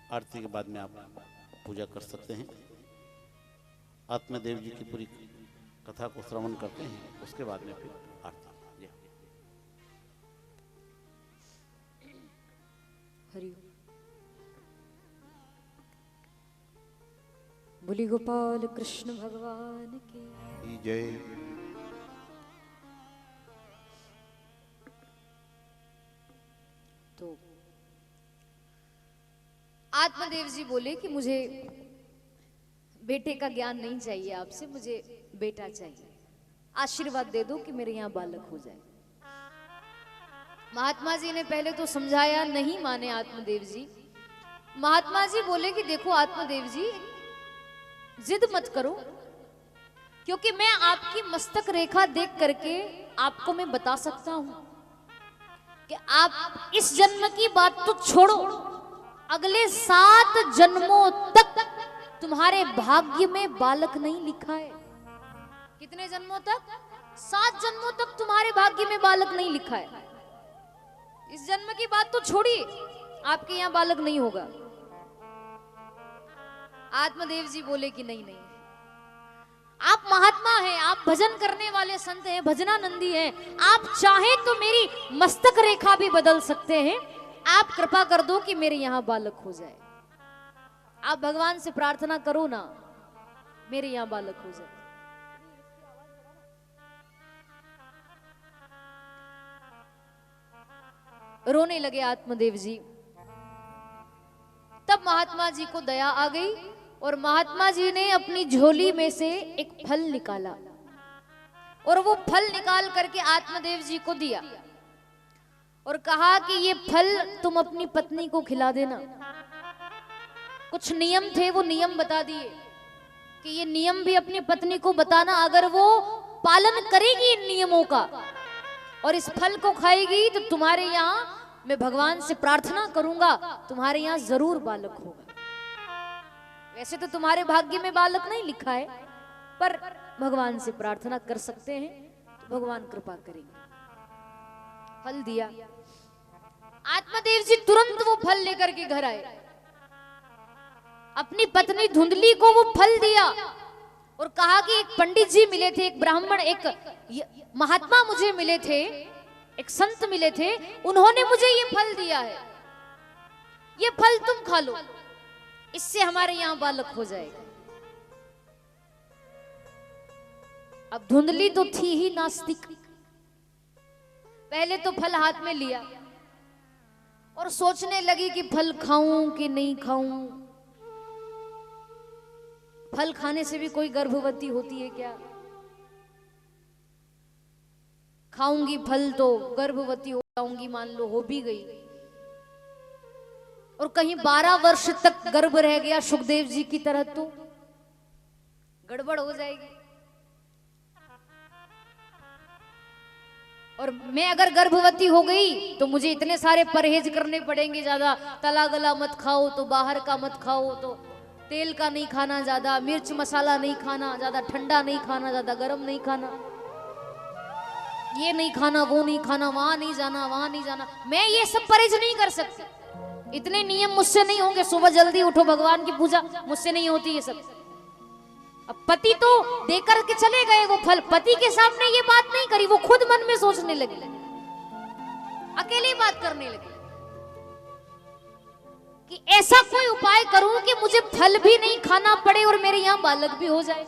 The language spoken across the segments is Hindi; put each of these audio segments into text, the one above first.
आरती के बाद में आप पूजा कर सकते हैं। आत्मदेव जी की पूरी कथा को श्रवण करते हैं, उसके बाद में फिर आरती। हरि बोली गोपाल कृष्ण भगवान की जय। तो आत्मदेव जी बोले कि मुझे बेटे का ज्ञान नहीं चाहिए आपसे, मुझे बेटा चाहिए, आशीर्वाद दे दो कि मेरे यहाँ बालक हो जाए। महात्मा जी ने पहले तो समझाया, नहीं माने आत्मदेव जी। महात्मा जी बोले कि देखो आत्मदेव जी, जिद मत करो, क्योंकि मैं आपकी मस्तक रेखा देख करके आपको मैं बता सकता हूं कि आप इस जन्म की बात तो छोड़ो, अगले 7 जन्मों तक तुम्हारे भाग्य में बालक नहीं लिखा है। कितने जन्मों तक? 7 जन्मों तक तुम्हारे भाग्य में बालक नहीं लिखा है। इस जन्म की बात तो छोड़िए, आपके यहां बालक नहीं होगा। आत्मदेव जी बोले कि नहीं नहीं, आप महात्मा हैं, आप भजन करने वाले संत हैं, भजनानंदी हैं, आप चाहे तो मेरी मस्तक रेखा भी बदल सकते हैं। आप कृपा कर दो कि मेरे यहां बालक हो जाए। आप भगवान से प्रार्थना करो ना, मेरे यहां बालक हो जाए। रोने लगे आत्मदेव जी। तब महात्मा जी को दया आ गई और महात्मा जी ने अपनी झोली में से एक फल निकाला और वो फल निकाल करके आत्मदेव जी को दिया और कहा कि ये फल तुम अपनी पत्नी को खिला देना। कुछ नियम थे, वो नियम बता दिए कि ये नियम भी अपनी पत्नी को बताना, अगर वो पालन करेगी इन नियमों का और इस फल को खाएगी तो तुम्हारे यहाँ, मैं भगवान से प्रार्थना करूंगा, तुम्हारे यहाँ जरूर बालक होगा। वैसे तो तुम्हारे भाग्य में बालक नहीं लिखा है, पर भगवान से प्रार्थना कर सकते हैं तो भगवान कृपा करेंगे। फल दिया। आत्मदेव जी तुरंत वो फल लेकर के घर आए, अपनी पत्नी धुंधली को वो फल दिया और कहा कि एक पंडित जी मिले थे, एक ब्राह्मण, एक महात्मा मुझे मिले थे, एक संत मिले थे, उन्होंने मुझे ये फल दिया है, ये फल तुम खा लो, इससे हमारे यहां बालक हो जाएगा। अब धुंधली तो थी ही नास्तिक, पहले तो फल हाथ में लिया और सोचने लगी कि फल खाऊं कि नहीं खाऊं। फल खाने से भी कोई गर्भवती होती है क्या? खाऊंगी फल तो गर्भवती हो जाऊंगी, मान लो हो भी गई, और कहीं 12 वर्ष तक गर्भ रह गया सुखदेव जी की तरह, तो गड़बड़ हो जाएगी। और मैं अगर गर्भवती हो गई तो मुझे इतने सारे परहेज करने पड़ेंगे, ज्यादा तला गला मत खाओ, तो बाहर का मत खाओ, तो तेल का नहीं खाना, ज्यादा मिर्च मसाला नहीं खाना, ज्यादा ठंडा नहीं खाना, ज्यादा गर्म नहीं खाना, ये नहीं खाना, वो नहीं खाना, वहां नहीं जाना, वहां नहीं जाना। मैं ये सब परहेज नहीं कर सकती, इतने नियम मुझसे नहीं होंगे। सुबह जल्दी उठो, भगवान की पूजा, मुझसे नहीं होती ये सब। अब पति तो देकर के चले गए वो फल, पति के सामने ये बात नहीं करी, वो खुद मन में सोचने लगी, अकेली बात करने लगी कि ऐसा कोई उपाय करूं कि मुझे फल भी नहीं खाना पड़े और मेरे यहां बालक भी हो जाए,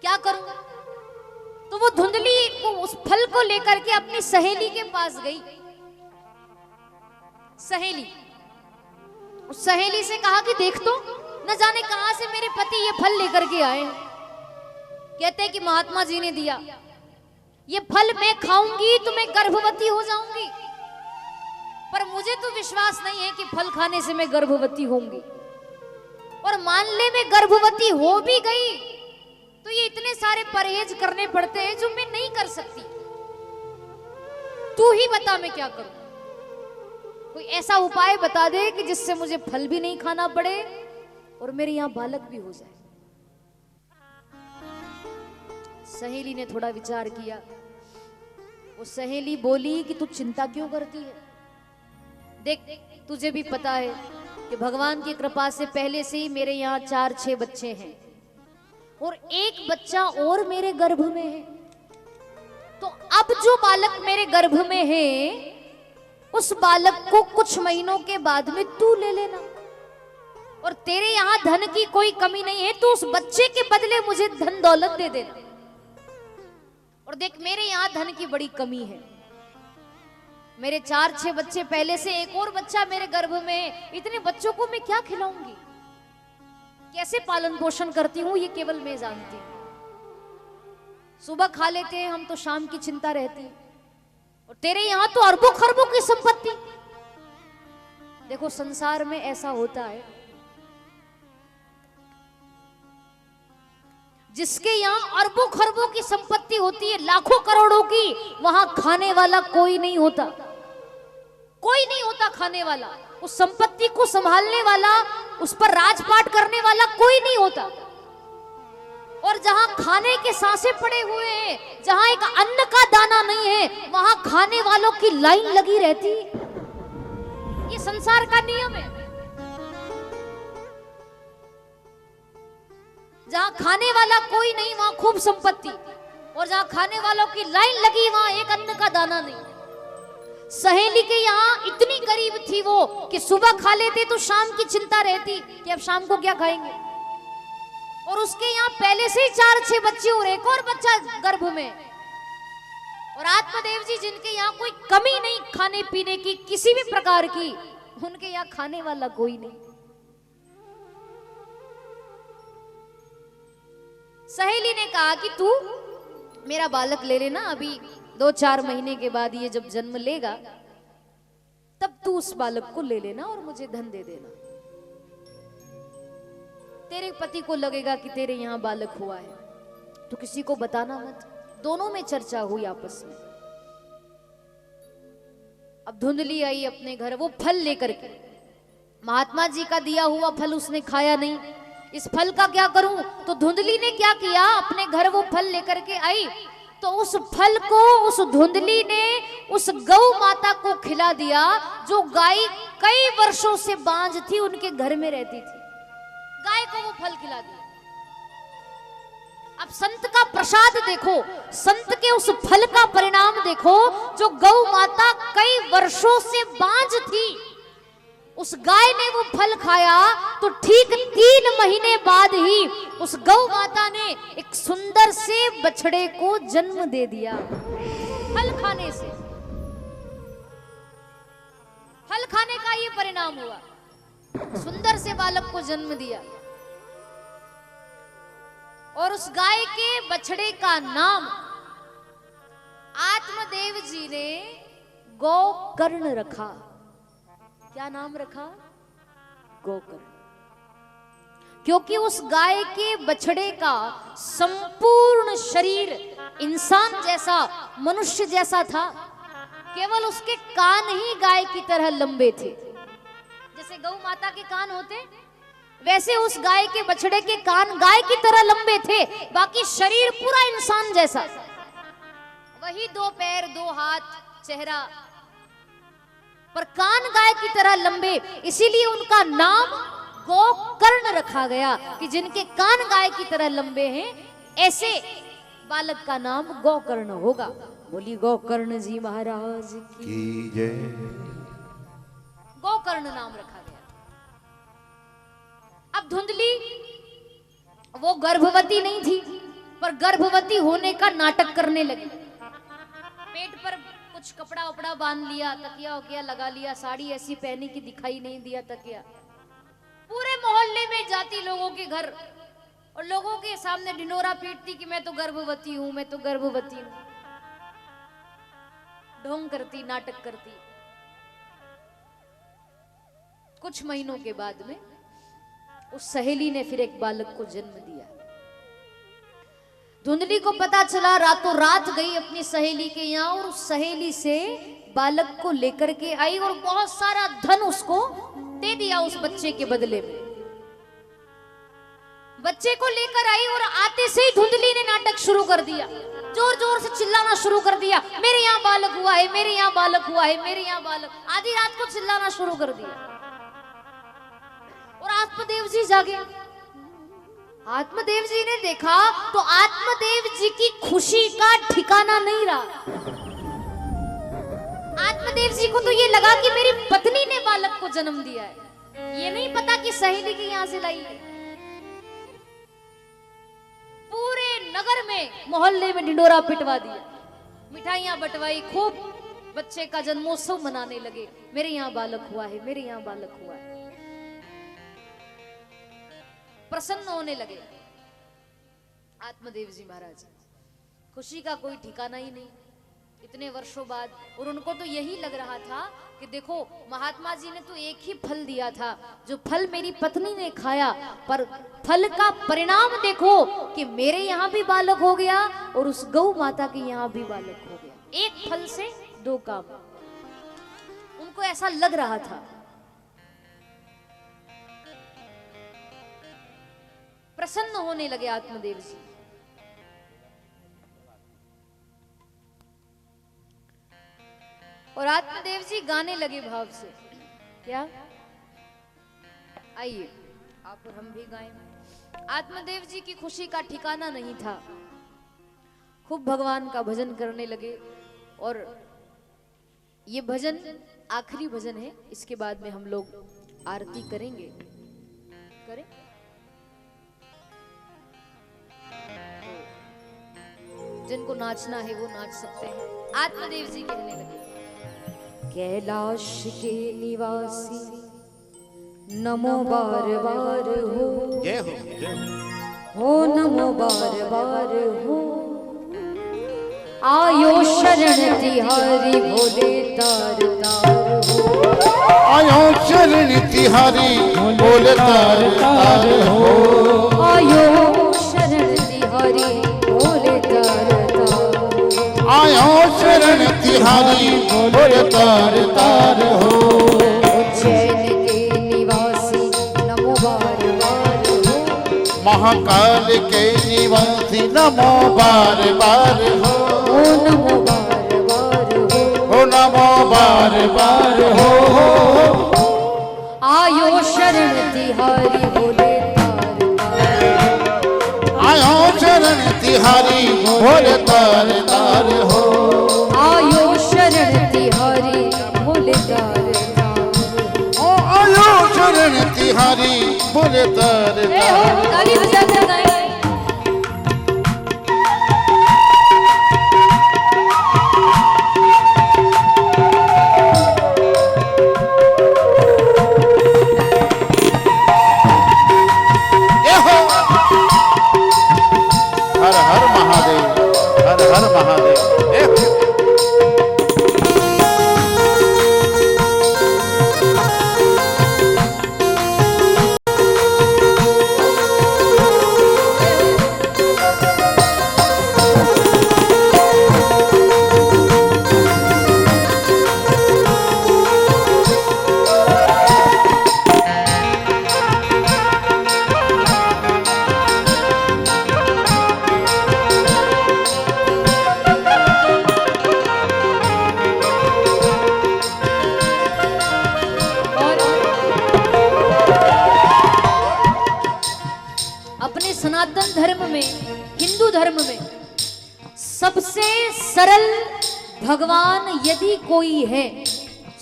क्या करूं? तो वो धुंधली को उस फल को लेकर के अपनी सहेली के पास गई। सहेली, उस सहेली से कहा कि देख तो, न जाने कहां से मेरे पति ये फल लेकर के आए। कहते कि महात्मा जी ने दिया, ये फल मैं खाऊंगी तो मैं गर्भवती हो जाऊंगी, पर मुझे तो विश्वास नहीं है कि फल खाने से मैं गर्भवती होंगी, और मान ले मैं गर्भवती हो भी गई तो ये इतने सारे परहेज करने पड़ते हैं जो मैं नहीं कर सकती। तू ही बता मैं क्या करूं, कोई ऐसा उपाय बता दे कि जिससे मुझे फल भी नहीं खाना पड़े और मेरे यहां बालक भी हो जाए। सहेली ने थोड़ा विचार किया, वो सहेली बोली कि तू चिंता क्यों करती है, देख तुझे भी पता है कि भगवान की कृपा से पहले से ही मेरे यहाँ 4-6 बच्चे हैं और एक बच्चा और मेरे गर्भ में है, तो अब जो बालक मेरे गर्भ में है उस बालक को कुछ महीनों के बाद में तू ले लेना, और तेरे यहाँ धन की कोई कमी नहीं है तो उस बच्चे के बदले मुझे धन दौलत दे देना। और देख मेरे यहाँ धन की बड़ी कमी है, मेरे 4-6 बच्चे पहले से, एक और बच्चा मेरे गर्भ में है, इतने बच्चों को मैं क्या खिलाऊंगी, कैसे पालन पोषण करती हूं ये केवल मैं जानती हूं। सुबह खा लेते हैं हम तो शाम की चिंता रहती है, और तेरे यहां तो अरबों खरबों की संपत्ति। देखो संसार में ऐसा होता है, जिसके यहाँ अरबों खरबों की संपत्ति होती है, लाखों करोड़ों की, वहां खाने वाला कोई नहीं होता, कोई नहीं होता खाने वाला, उस संपत्ति को संभालने वाला, उस पर राजपाट करने वाला कोई नहीं होता। और जहां खाने के सांसे पड़े हुए हैं, जहां एक अन्न का दाना नहीं है, वहां खाने वालों की लाइन लगी रहती। ये संसार का नियम है। जहां खाने वाला कोई नहीं वहां खूब संपत्ति, और जहां खाने वालों की लाइन लगी वहां एक अन्न का दाना नहीं। सहेली के यहाँ इतनी गरीब थी वो कि सुबह खा लेते तो शाम की चिंता रहती कि अब शाम को क्या खाएंगे, और उसके यहाँ पहले से ही 4-6 बच्चे और एक और बच्चा गर्भ में। और आत्मदेव जी जिनके यहाँ कोई कमी नहीं खाने पीने की किसी भी प्रकार की, उनके यहाँ खाने वाला कोई नहीं। सहेली ने कहा कि तू मेरा बालक ले लेना, अभी 2-4 महीने के बाद ये जब जन्म लेगा तब तू उस बालक को ले लेना और मुझे धन दे देना। तेरे पति को लगेगा कि तेरे यहाँ बालक हुआ है तो किसी को बताना मत। दोनों में चर्चा हुई आपस में। अब धुंधली आई अपने घर वो फल लेकर के, महात्मा जी का दिया हुआ फल उसने खाया नहीं, इस फल का क्या करूं? तो धुंधली ने क्या किया, अपने घर वो फल लेकर के आई, तो उस फल को उस धुंधली ने उस गौ माता को खिला दिया, जो गाय कई वर्षों से बांझ थी, उनके घर में रहती थी। गाय को वो फल खिला दिया। अब संत का प्रसाद देखो, संत के उस फल का परिणाम देखो। जो गौ माता कई वर्षों से बांझ थी, उस गाय ने वो फल खाया तो ठीक 3 महीने बाद ही उस गौ माता ने एक सुंदर से बछड़े को जन्म दे दिया। फल खाने से, फल खाने का ये परिणाम हुआ, सुंदर से बालक को जन्म दिया। और उस गाय के बछड़े का नाम आत्मदेव जी ने गोकर्ण रखा। क्या नाम रखा? गोकर्ण। क्योंकि उस गाय के बछड़े का संपूर्ण शरीर इंसान जैसा, मनुष्य जैसा था, केवल उसके कान ही गाय की तरह लंबे थे। जैसे गौ माता के कान होते, वैसे उस गाय के बछड़े के कान गाय की तरह लंबे थे, बाकी शरीर पूरा इंसान जैसा। वही 2 पैर, 2 हाथ, चेहरा, पर कान गाय की तरह लंबे, इसीलिए उनका नाम गोकर्ण रखा गया कि जिनके कान गाय की तरह लंबे हैं, ऐसे बालक का नाम गोकर्ण होगा। बोली गोकर्ण जी महाराज की जय। गोकर्ण नाम रखा गया। अब धुंधली वो गर्भवती नहीं थी, पर गर्भवती होने का नाटक करने लगी। पेट पर कुछ कपड़ा वपड़ा बांध लिया, तकिया वकिया लगा लिया, साड़ी ऐसी पहनी कि दिखाई नहीं दिया तकिया। पूरे मोहल्ले में जाती लोगों के घर और लोगों के सामने ढिंडोरा पीटती कि मैं तो गर्भवती हूं, मैं तो गर्भवती हूं। ढोंग करती, नाटक करती। कुछ महीनों के बाद में उस सहेली ने फिर एक बालक को जन्म दिया। धुंधली को पता चला, रातों रात गई अपनी सहेली के यहाँ और उस सहेली से बालक को लेकर के आई और बहुत सारा धन उसको दे दिया उस बच्चे के बदले में। बच्चे को लेकर आई और आते से ही धुंधली ने नाटक शुरू कर दिया, जोर जोर से चिल्लाना शुरू कर दिया, मेरे यहाँ बालक हुआ है, मेरे यहाँ बालक हुआ है, मेरे यहाँ बालक। आधी रात को चिल्लाना शुरू कर दिया। और आत्मदेव जी जागे। आत्मदेव जी ने देखा तो आत्मदेव जी की खुशी का ठिकाना नहीं रहा। आत्मदेव जी को तो ये लगा कि मेरी पत्नी ने बालक को जन्म दिया है, ये नहीं पता कि सहेली के यहां से लाई है। पूरे नगर में मोहल्ले में ढिंडोरा पिटवा दिया, मिठाइयां बंटवाई, खूब बच्चे का जन्मोत्सव मनाने लगे। मेरे यहाँ बालक हुआ है, मेरे यहाँ बालक हुआ है। प्रसन्न होने लगे आत्मदेव जी महाराज। खुशी का कोई ठिकाना ही नहीं इतने वर्षों बाद। और उनको तो यही लग रहा था कि देखो महात्मा जी ने तो एक ही फल दिया था, जो फल मेरी पत्नी ने खाया, पर फल का परिणाम देखो कि मेरे यहाँ भी बालक हो गया और उस गौ माता के यहाँ भी बालक हो गया। एक फल से दो काम, उनको ऐसा लग रहा था। प्रसन्न होने लगे आत्मदेव जी। और आत्मदेव जी गाने लगे भाव से। क्या? आइए आप और हम भी गाएं। आत्मदेव जी की खुशी का ठिकाना नहीं था, खूब भगवान का भजन करने लगे। और ये भजन आखिरी भजन है, इसके बाद में हम लोग आरती करेंगे। करें? जिनको नाचना है वो नाच सकते हैं। आत्मदेव जी कहने लगे, कैलाश के निवासी नमो बार बार हो, जय हो, जय हो। हो नमो बार बार हो। आयो शरण तिहारी भोले तार तार हो। आयो शरण तिहारी भोले तार तार हो। आयो शरण तिहारी भोले तार तार हो। आयो शरण तिहारी भोले तार तार हो। उज्जैन के निवासी नमो बार बार हो। महाकाल के निवासी नमो बार बार हो। ओ नमो बार बार हो। ओ नमो बार बार हो। आयो शरण तिहारी भोले तार तार। आयो शरण तिहारी भोले तार तार हो। आयो शरण तिहारी भोले तार तार। ओ आयो शरण तिहारी भोले तार ए तार हो, ताली बजाते गाएं। हर हर महादेव, हर हर महादेव। अपने सनातन धर्म में, हिंदू धर्म में सबसे सरल भगवान यदि कोई है,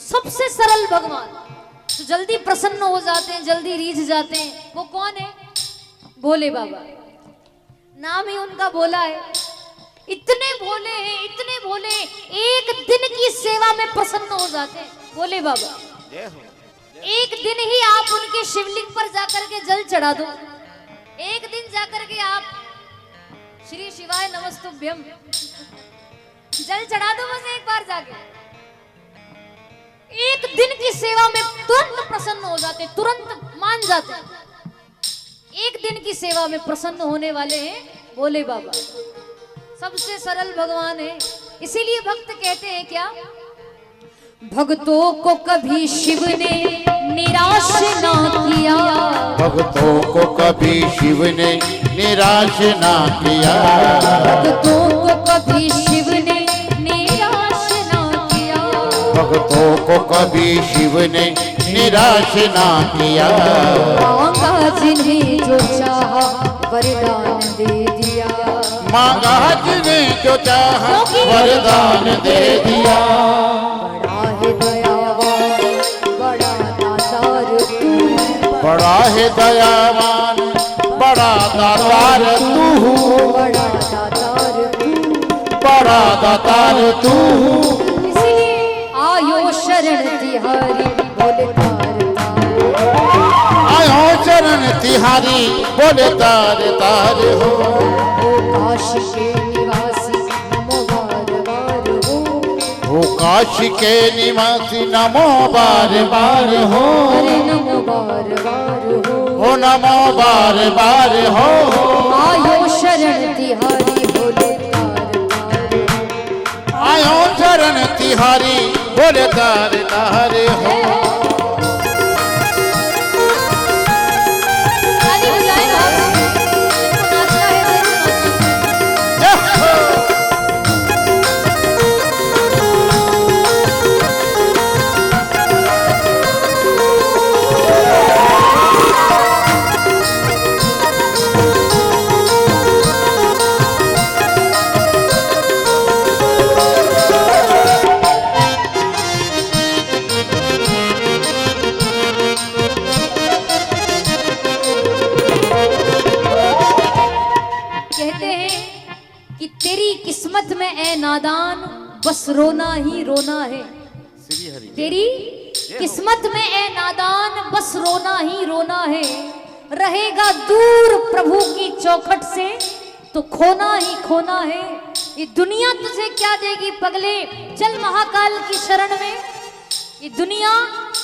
सबसे सरल भगवान तो जल्दी प्रसन्न हो जाते हैं, जल्दी रीझ जाते हैं, वो कौन है? भोले बाबा। नाम ही उनका भोला है। इतने भोले हैं, इतने भोले, एक दिन की सेवा में प्रसन्न हो जाते हैं भोले बाबा। जय हो। एक दिन ही आप उनके शिवलिंग पर जाकर के जल चढ़ा दो, एक दिन जाकर के आप श्री शिवाय नमस्तुभ्यम जल चढ़ा दो, बस एक बार जाके। एक दिन की सेवा में तुरंत प्रसन्न हो जाते, तुरंत मान जाते। एक दिन की सेवा में प्रसन्न होने वाले हैं भोले बाबा, सबसे सरल भगवान है। इसीलिए भक्त कहते हैं क्या? भक्तों को कभी शिव ने निराश ना किया। भक्तों को कभी शिव ने निराश ना किया। भक्तों को कभी शिव ने निराश ना किया। भक्तों को कभी शिव ने निराश ना किया। मांगा जिन्हें जो चाहा वरदान दे दिया। मांगा जिन्हें जो चाहा वरदान दे दिया। बड़ा है दयावान बड़ा दातार तू। बड़ा है दयावान बड़ा दातार तू। बड़ा दातार तू। बड़ा दातार तू। इसलिए आयो शरण तिहारी बोले तार तार। आयो चरण तिहारी बोले तार तार हो। ओ काशी के निवासी नमो बार बार हो। हो काशी के निवासी नमो बार बार हो। अरे नमो बार बार हो। हो नमो बार बार हो। आयो शरण तिहारी बोले तार तार। आयो चरण तिहारी बोले तार तार हो। ताली बजाएं आप। जिनको नाचना है जरूर नाचें। कहते हैं कि तेरी किस्मत में ए नादान बस रोना ही रोना है। श्री हरि तेरी किस्मत में ए नादान बस रोना ही रोना है। रहेगा दूर प्रभु की चौखट से तो खोना ही खोना है। ये दुनिया तुझे क्या देगी पगले, चल महाकाल की शरण में। ये दुनिया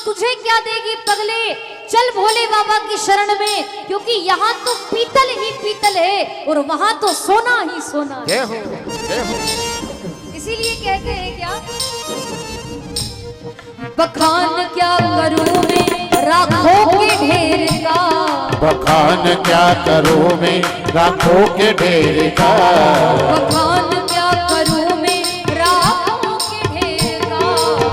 तुझे क्या देगी पगले, चल भोले बाबा की शरण में। क्योंकि यहाँ तो पीतल ही पीतल है और वहां तो सोना ही सोना है। जय हो जय हो। इसीलिए कहते हैं क्या, बखान क्या करूं मैं राखों के ढेर का। बखान क्या करूं मैं राखों के ढेर का। बखान क्या करूं मैं राखों के ढेर का।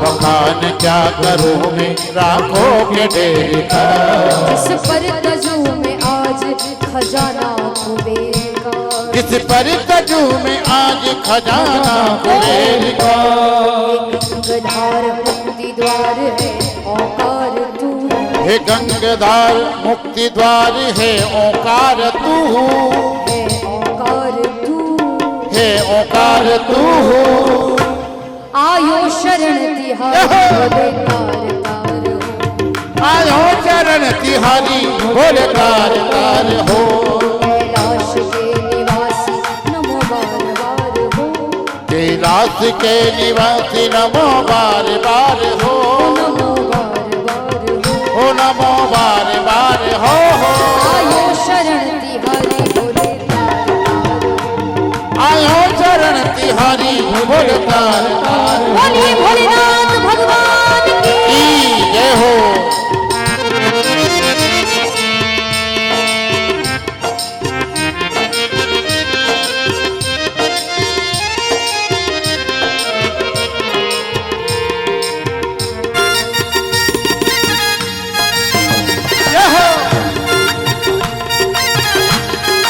बखान क्या करूं मैं राखों के ढेर का। जिस पर तजू में आज खजाना कुबेर का। जिस पर तजू में आज खजाना कुबेर का। गंगाधार मुक्ति द्वार है ओंकार तू। हे गंगाधार मुक्ति द्वार है ओंकार तू। है ओंकार तू। हे ओंकार तू। आयो शरण तिहारी बोले तार तार हो। आयो चरण तिहारी बोले तार तार हो। कैलाश के निवासी नमो बार बार हो। कैलाश के निवासी नमो बार बार हो। नमो बार बार हो। ओ नमो बार बार हो। आयो शरण तिहारी बोले तार तार हो। आयो चरण तिहारी बोले तार तार हो। बोलिए भोलेनाथ भगवान की जय हो। जय हो।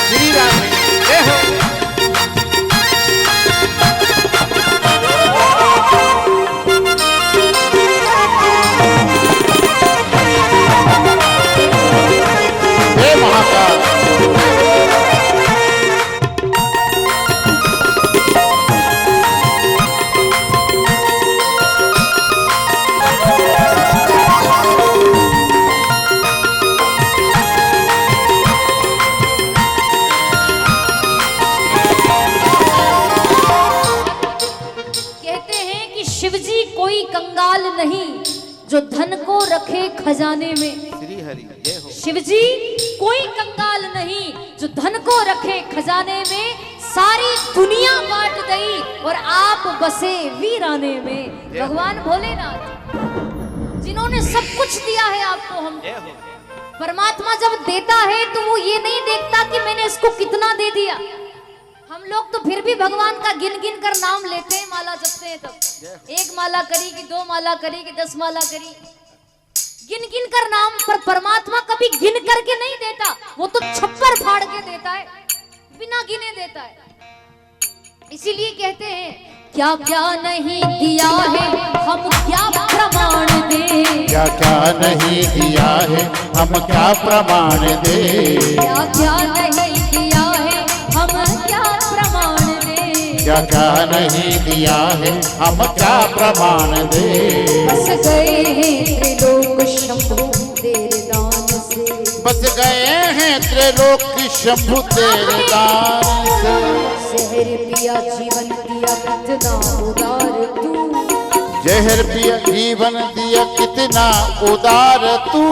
श्री राम जय हो। जय महाकाल। कहते हैं कि शिवजी कोई कंगाल नहीं जो धन को रखे खजाने में। श्री हरि जय हो। शिवजी कोई कंगाल नहीं जो धन को रखे खजाने में। सारी दुनिया बांट गई और आप बसे वीराने में। भगवान भोलेनाथ जिन्होंने सब कुछ दिया है आपको, हम जय हो। परमात्मा जब देता है तो वो ये नहीं देखता कि मैंने इसको कितना दे दिया। हम लोग तो फिर भी भगवान का गिन गिन कर नाम लेते हैं, माला जपते हैं। तब एक माला करी कि 2 माला करी कि 10 माला करी। गिन गिन कर नाम, पर परमात्मा कभी गिन करके नहीं देता, वो तो छप्पर फाड़ के देता है, बिना गिने देता है। इसीलिए कहते हैं क्या क्या नहीं दिया है हम क्या प्रमाण दे, क्या क्या नहीं दिया है हम क्या प्रमाण दे, क्या क्या नहीं दिया है हम क्या प्रमाण दे, क्या क्या नहीं दिया है हम क्या प्रमाण दे। बस गए हैं त्रिलोक शंभु तेरे दान से, बस गए हैं त्रिलोक शंभु तेरे दान से, जहर पिया जीवन दिया कितना उदार तू, जहर पिया जीवन दिया कितना उदार तू,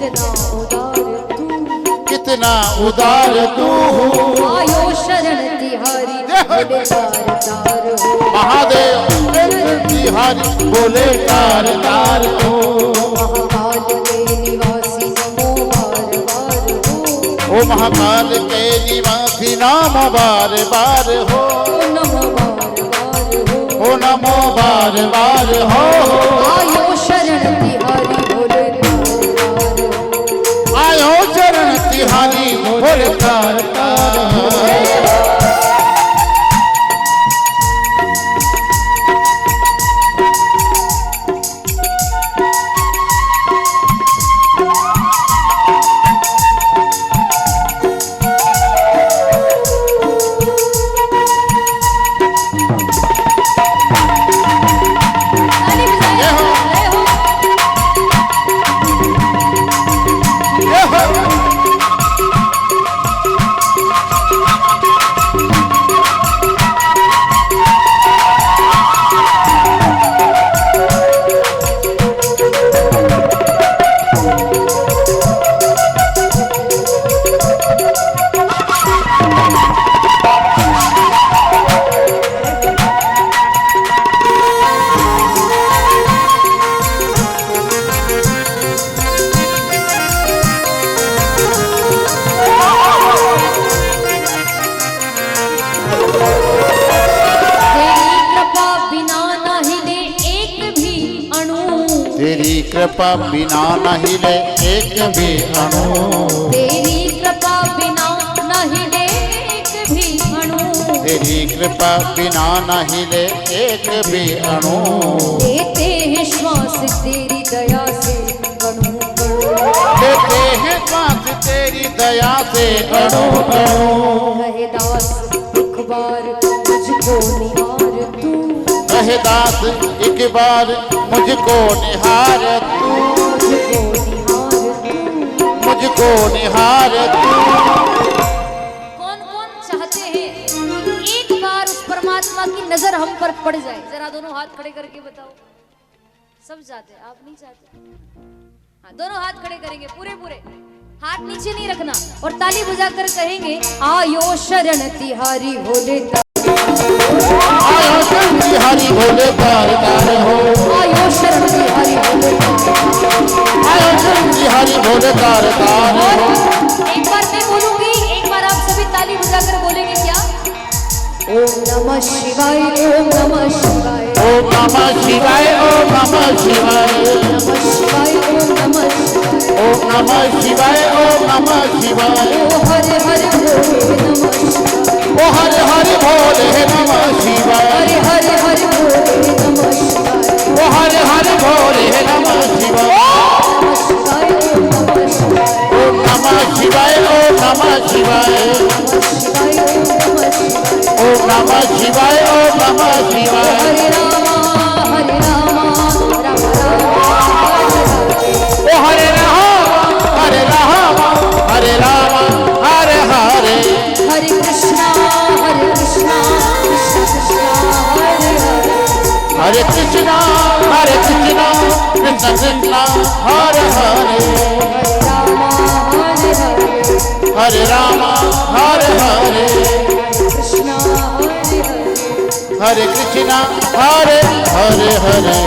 कितना उदार तू, कितना उदार तू। आयो शरण तिहारी बोले तार तार हो, महादेव तिहारी बोले तार तार हो, महाकाल के निवासी नमो बार बार हो, ओ महाकाल के निवासी नाम बार बार हो, नमो बार बार हो, ओ नमो बार बार हो। आयो शरण तिहारी बोले तार तार हो, आयो चरण तिहारी बोले तार तार हो। ताली बजाइए, जय हो। तेरी कृपा बिना न हिले एक भी अणु, तेरी कृपा बिना न हिले एक भी अणु, तेरी कृपा बिना न हिले एक भी अणु, तेरी कृपा बिना न हिले एक भी अणु, देते हैं श्वास तेरी दया से अणु अणु, देते हैं श्वास तेरी दया से अणु अणु। कहे दास एक बार मुझको निहार तू, कहे दास एक बार मुझको निहार तू, मुझको निहार तू। कौन कौन चाहते हैं एक बार उस परमात्मा की नजर हम पर पड़ जाए? जरा दोनों हाथ खड़े करके बताओ। सब चाहते हैं, आप नहीं चाहते? हाँ, दोनों हाथ खड़े करेंगे, पूरे पूरे हाथ नीचे नहीं रखना, और ताली बजाकर कहेंगे आयो शरण तिहारी भोले आयो शरण तिहारी भोले तार तार हो, आयो शरण तिहारी भोले आयो शरण तिहारी भोले तार तार और हो। एक बार मैं बोलूंगी, एक बार आप सभी ताली बजाकर बोलेंगे क्या? ओम नमः शिवाय, ओम नमः शिवाय, ओम नमः शिवाय, ओम नमः शिवाय, नमः शिवाय, ओम नमः शिवाय, ओम नमः शिवाय, ओम नमः शिवाय। ओ हरे हरे भोले नमः शिवाय, ओ हरे हरे भोले नमः शिवाय, हरे हरे हरे भोले नमः शिवाय, ओ हरे हरे भोले नमः शिवाय। नमः शिवाय, ओम नमः शिवाय, ओम नमः शिवाय, ओम नमः शिवाय, ओम नमः शिवाय, ओम नमः शिवाय। हरे राम राम राम, ओ हरे राम हरे राम हरे राम हरे हरे, हरे कृष्णा कृष्णा कृष्णा हरे हरे, हरे कृष्णा कृष्णा कृष्णा हरे हरे, हरे राम हरे हरे, हरे राम हरे हरे, कृष्णा हरे हरे, हरे कृष्णा हरे हरे हरे।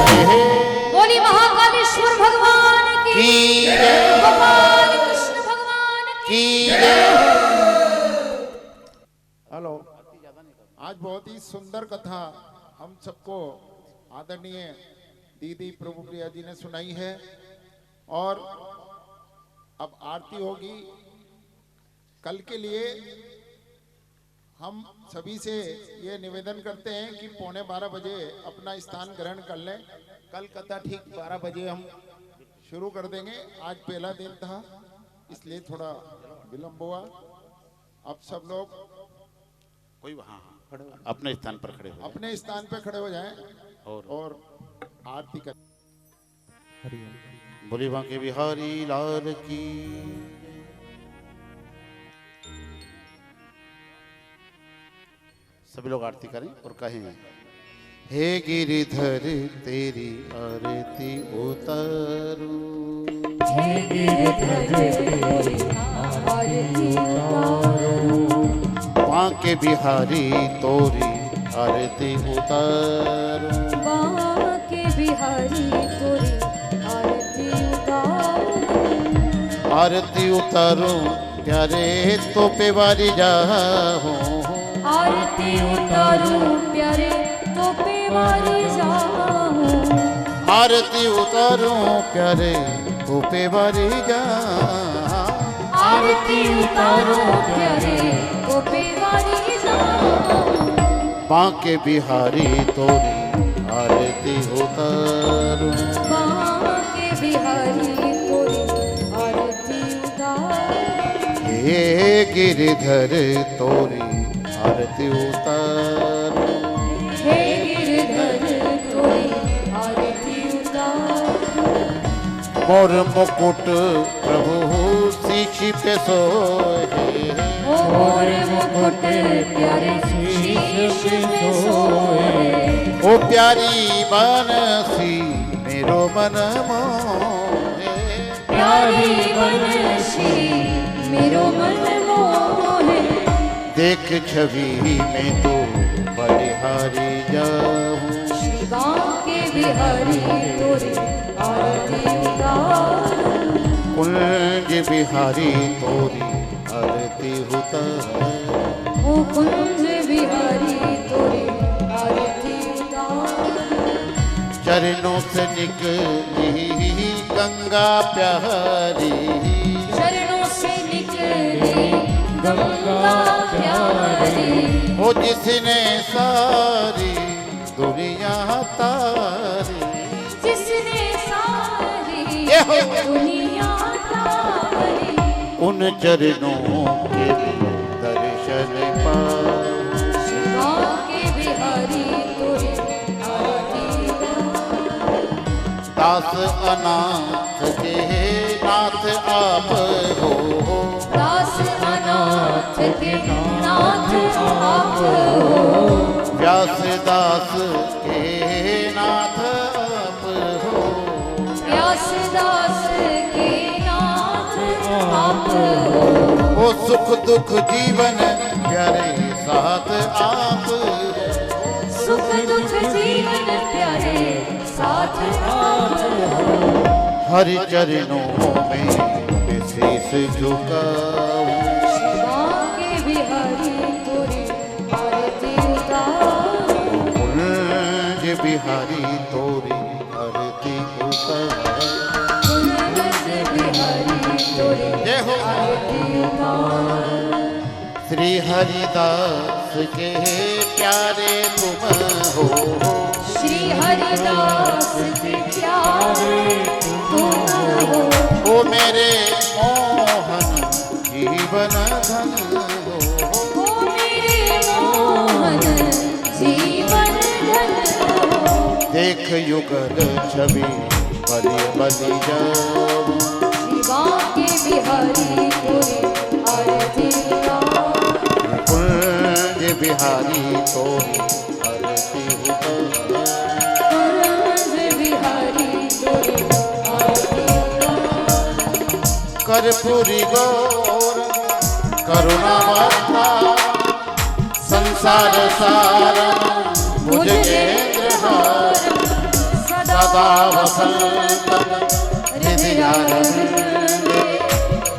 बोली महाकालेश्वर भगवान की, की जय, गोपाल कृष्ण भगवान की। की जय। हेलो, आज बहुत ही सुंदर कथा हम सबको आदरणीय दीदी प्रभुप्रिया जी ने सुनाई है, और अब आरती होगी। कल के लिए हम सभी से ये निवेदन करते हैं कि 11:15 बजे अपना स्थान ग्रहण कर लें। कल कथा ठीक 12 बजे हम शुरू कर देंगे। आज पहला दिन था इसलिए थोड़ा विलंब हुआ। अब सब लोग कोई वहाँ अपने स्थान पर खड़े हो अपने स्थान पे खड़े हो जाएं और आरती कर। बोली बांके बिहारी लाल की। सभी लोग आरती करें और कहें, हे गिरिधर तेरी आरती उतारू, हे गिरधर तेरी आरती उतारू, बांके बिहारी तोरी आरती उतारू, बांके बिहारी तोरी आरती उतारू, आरती उतारो प्यारे तो पे बारी जाओ, आरती उतारू प्यारे तो पे वारी जाऊं, आरती उतारो प्यारे तो पे बारी जाओ, आरती उतारू प्यारे तो पे वारी जाऊं, बांके बिहारी तोरी आरती उतारो, बांके बिहारी तोरी आरती उतारू, हे गिरिधर तोरी आरती उतारो, हे गिरधर तोरी आरती उतारू, मोर मुकुट प्रभु शीश पे सोए, मोर मुकुट प्यारे शीश पे सोए, ओ प्यारी बनसी मेरो मन मोहे, प्यारी बनसी मेरो मन मोहे, देख छवि में तो बलिहारी जाऊं, श्री बांके बिहारी तोरी आरती उतारू, कुंज बिहारी तोरी आरती उतारो, ओ कुंज बिहारी तोरी आरती उतारू, चरणों से निकली गंगा प्यारी, चरणों से निकली गंगा प्यारी, वो जिसने सारी दुनिया तारी, जिसने सारी ये हो। दुनिया तारी, उन चरणों के दर्शन पाऊं, श्री बांके बिहारी तोरी आरती उतारू, दास अनाथ के नाथ आप हो, दास अनाथ के नाथ आप हो, व्यास दास के नाथ आप हो, व्यास दास के नाथ आप हो, वो सुख दुख जीवन प्यारे साथ आप हो, सुख दुख जीवन प्यारे साथ आप हो, हरि चरणों में विशेष झुकाऊं, श्री बांके बिहारी तोरी आरती उतारू, कुंज बिहारी तोरी आरती उतारो, कुंज बिहारी तोरी जय हो। आरती उतारू, श्री हरिदास के प्यारे तुम हो, श्री हरिदास के प्यारे तुम हो, ओ मेरे मोहन जीवन धन हो, ओ मेरे मोहन जीवन धन हो, देख युगल छवि बलि बलि जाऊं, श्री बांके बिहारी तोरी आरती उतारू, कुंज बिहारी तोरी आरती उतारो, कुंज बिहारी तोरी आरती उतारू, कर्पूरी गौर करुणावता संसार सारम भुजगेन्द्रहारम सदा वसंतम हृदयारविंदे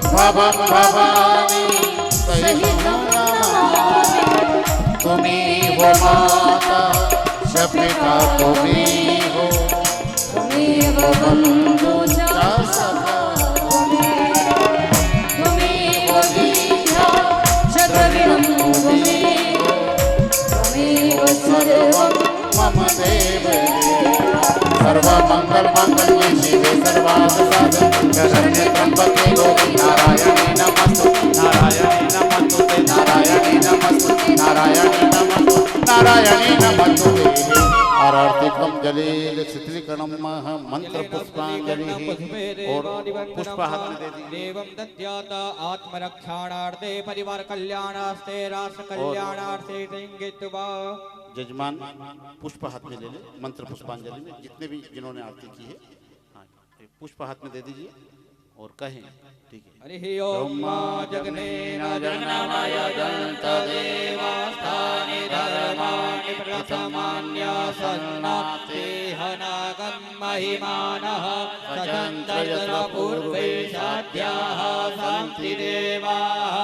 भवं भवानी सहितं नमामि, तुम्ही हो माता च पिता तुम्ही हो, त्वमेव बन्धु च सखा सर्वमंगल मंगल्ये शिवे सर्वार्थ साधके शरण्ये त्र्यंबके गौरी नारायणी नमस्तुते नारायणी नमस्तुते नारायणी नमस्तुते नारायणी नमस्तुते नारायणी नमस्तुते आरतिकम जलेल शीतलीकरणम मंत्र पुष्पांजलि और पुष्प हाथ में दे दीजिए। देवं दद्याता आत्मरक्षाणार्थे परिवार कल्याणार्थे राष्ट्र कल्याणार्थे संगीतवा। जजमान पुष्प हाथ में ले ले मंत्र पुष्पांजलि में जितने भी जिन्होंने आरती की है, हाँ, पुष्प हाथ में दे दीजिए और कहें ठीक है। हरि ओम जगनेन जननाय जन्त देवास्थानि धर्माणि प्रथमान्य सन्नाते हनागं महिमानः सचन्द्र पूर्वे साध्याः सन्ति देवाः।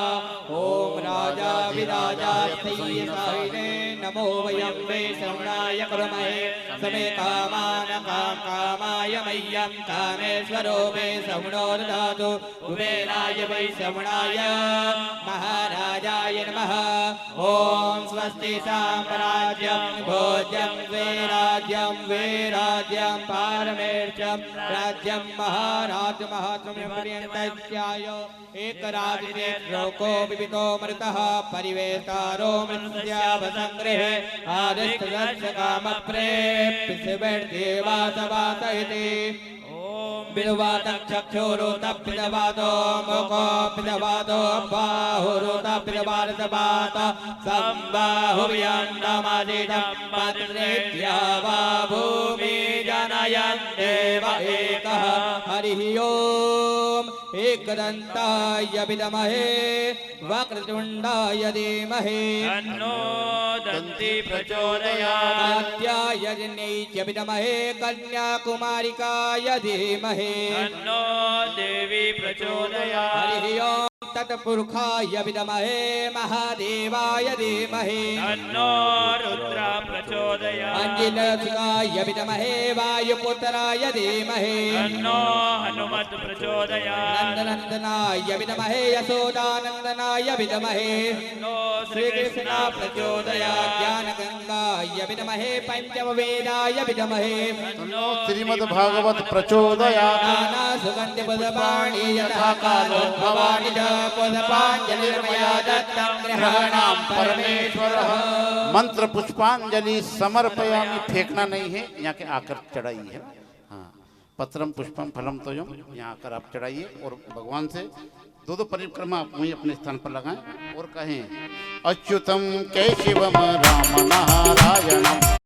ओम राजा विराजास्ति साइने नमो वयं वै श्रवणाय कुर्महे समे कामान कामाय मह्यं कामेश्वरो वै श्रवणो ददातु कुबेराय वै श्रवणाय महाराजाय नमः। ओम स्वस्ति साम्राज्यं भोज्यं वैराज्यं पारमेर्चं राज्यं महाराज महात्म्यं पर्यन्ताय एक राज्ये लोको विविधो मृतः परिवेतारो मृत्यावसंग्रहे आदिष्टस्य कामप्रेप्यदेवासवासयति। पिदवातं चक्षुरुतपिदवादो मुखो पिदवादो बाहुरुतपिदवादवात संबाहुव्यं नमदिदं पत्रेभ्यः वा भूमि जनयन् देव एकः। हरिः ओम एकदन्ताय विद्महे वक्रतुण्डाय धीमहि तन्नो दन्ति प्रचोदयात्। कात्यायनै च विद्महे कन्याकुमारिकाय धीमहि तन्नो देवी प्रचोदयात्। हरिः ओम तत्पुरुषाय विद्महे महादेवाय धीमहि तन्नो रुद्र प्रचोदयात्। अंजिनसुताय विद्महे वायुपुत्राय धीमहि तन्नो हनुमत् प्रचोदयात्। नंदनंदनाय विद्महे यशोदानंदनाय विद्महे तन्नो श्रीकृष्ण प्रचोदयात्। ज्ञानगंगाय विद्महे पंचमवेदाय विद्महे तन्नो श्रीमद्भागवत प्रचोदयात्। नाना सुगंधि पुष्पाणि यथा कालो भवानि च पुष्पांजलिर्मया दत्तं ग्रहाणां परमेश्वरः। मंत्र पुष्पांजलि समर्पयामि, फेंकना नहीं है, यहाँ के आकर चढ़ाई है। हाँ, पत्रम पुष्पम फलम तोयम, यहाँ आकर आप चढ़ाइए और भगवान से दो परिक्रमा आप वहीं अपने स्थान पर लगाएं और कहें अच्युतम केशवम राम नारायणम